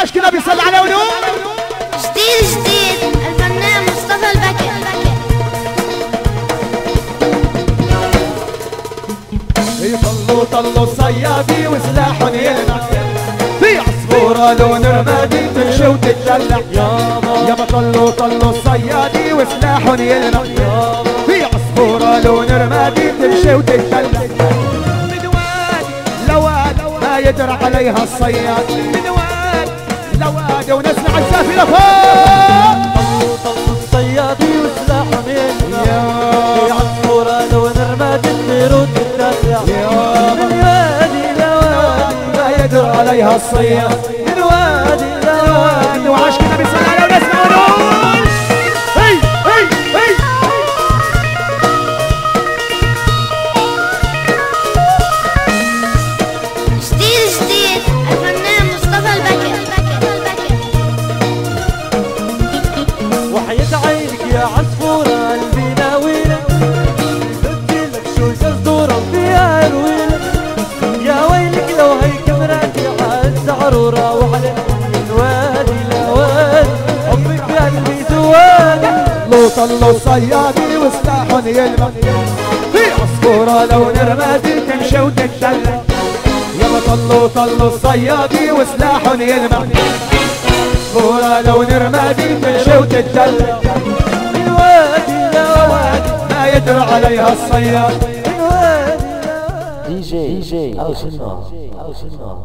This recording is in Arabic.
عشق النبي صلى عليه ونور. جديد الفنان مصطفى البكر. طلوا الصيادي وسلاحهم يلمع في عصفورة لون رمادي تمشي وتتدلع. يابا طلوا الصيادي وسلاحهم يلمع في عصفورة لون رمادي تمشي وتتدلع. من وادي لوادي ما يدرى عليها الصياد، من وادي لوادي ونسمع الزافي لفوق. طلوا الصيادي وسلاحهم يلمع في عصفورة لون رمادي تطير وتتدلع. من وادي لوادي ما يدرى عليها الصياد، من وادي لوادي وعشق النبي صلى الله عليه ونسمع ونقول هي هي هي. جديد الفنان مصطفى البكر. وحياة عينك يا عصفورة قلبي ناويلك، بديلك شو جزورة فيها رويلك. يا ويلك لو هيك مراتي عز عرورة وعلى من وادي لوادي حبك بقلبي زوادي. طلوا الصيادي وسلاحهم يلمع في عصفورة لون رمادي تمشي وتتدلع. يابا طلوا الصيادي وسلاحهم يلمع عصفورة لون رمادي تمشي وتتدلع. من وادي لوادي ما يدرى عليها الصياد. من وادي لوادي. DJ أو شنو